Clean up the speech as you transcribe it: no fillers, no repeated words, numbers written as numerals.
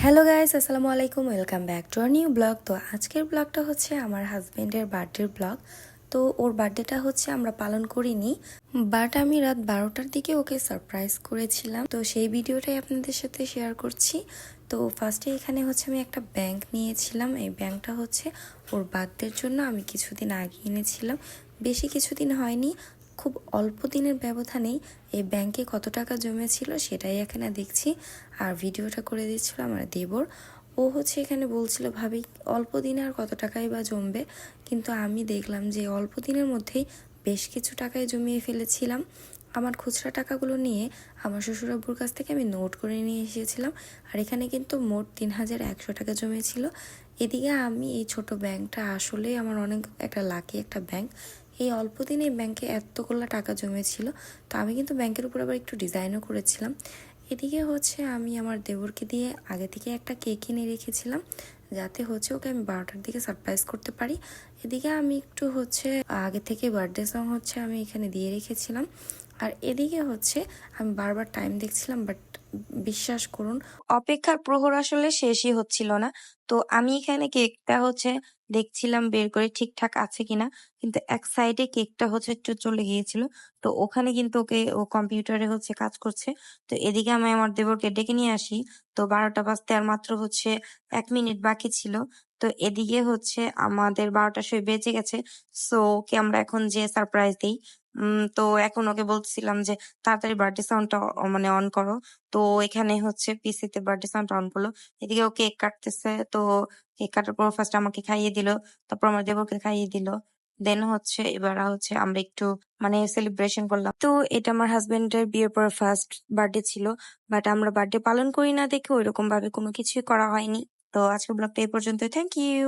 Hello guys, আসসালামু আলাইকুম। Welcome back to our new blog. তো আজকের ব্লগটা হচ্ছে আমার হাজবেন্ডের বার্থডের ব্লগ। তো ওর বার্থডেটা হচ্ছে আমরা পালন করিনি, বাট আমি রাত 12টার দিকে ওকে সারপ্রাইজ করেছিলাম। তো সেই ভিডিওটাই আপনাদের সাথে শেয়ার করছি। তো ফার্স্টে এখানে হচ্ছে আমি একটা ব্যাংক নিয়েছিলাম। এই ব্যাংকটা হচ্ছে ওর বার্থডের জন্য আমি কিছুদিন আগে এনেছিলাম, বেশি কিছুদিন হয়নি। খুব অল্প দিনের ব্যবধানেই এই ব্যাংকে কত টাকা জমেছিল সেটাই এখানে দেখছি। আর ভিডিওটা করে দিচ্ছিল আমার দেবর। ও হচ্ছে এখানে বলছিল, ভাবি অল্প দিনে আর কত টাকাই বা জমবে, কিন্তু আমি দেখলাম যে অল্প দিনের মধ্যেই বেশ কিছু টাকায় জমিয়ে ফেলেছিলাম। আমার খুচরা টাকাগুলো নিয়ে আমার শ্বশুরাব্বুর কাছ থেকে আমি নোট করে নিয়ে এসেছিলাম। আর এখানে কিন্তু মোট 3100 টাকা জমেছিল। এদিকে আমি এই ছোট ব্যাংকটা আসলেই আমার অনেক একটা লাকি একটা ব্যাংক। এই অল্প দিনে ব্যাংকে এতগুলো টাকা জমেছিল। তো আমি কিন্তু ব্যাংকের উপর আবার একটু ডিজাইনও করেছিলাম। এদিকে হচ্ছে আমি আমার দেবরকে দিয়ে আগে থেকে একটা কেক কিনে রেখেছিলাম, যাতে হচ্ছে ওকে আমি 12টার দিকে সারপ্রাইজ করতে পারি। এদিকে আমি একটু হচ্ছে আগে থেকে বার্থডে সং হচ্ছে আমি এখানে দিয়ে রেখেছিলাম। আর এদিকে হচ্ছে আমি বারবার টাইম দেখছিলাম, বাট বিশ্বাস করুন অপেক্ষার প্রহর আসলে শেষই হচ্ছিল না। তো আমি এখানে কেকটা হচ্ছে দেখছিলাম বের করে ঠিকঠাক আছে কিনা, কিন্তু এক সাইডে কেকটা হচ্ছে একটু চলে গিয়েছিল। তো ওখানে কিন্তু ও কম্পিউটারে হচ্ছে কাজ করছে। তো এদিকে আমি আমার দেবরকে ডেকে নিয়ে আসি। তো 12টা বাজতে আর মাত্র হচ্ছে 1 মিনিট বাকি ছিল। তো এদিকে হচ্ছে আমাদের 12টা সময় বেজে গেছে। সো ওকে আমরা এখন যে সারপ্রাইজ দিই। তো এখন ওকে বলছিলাম যে তাড়াতাড়ি বার্থডে সাউন্ডটা মানে অন করো। তো এখানে হচ্ছে পিসিতে বার্থডে সাউন্ড অন করলো। এদিকে ও কেক কাটতেছে। তো কেক কাটার পর ফার্স্ট আমাকে খাইয়ে দিল, তারপর আমার দেবরকে খাইয়ে দিল। দেন হচ্ছে এবার হচ্ছে আমরা একটু মানে সেলিব্রেশন করলাম। তো এটা আমার হাজবেন্ডের বিয়ের পর ফার্স্ট বার্থডে ছিল, বাট আমরা বার্থডে পালন করি না দেখে ওইরকম ভাবে কোনো কিছুই করা হয়নি। তো আজকের ব্লগটা এই পর্যন্ত। Thank you.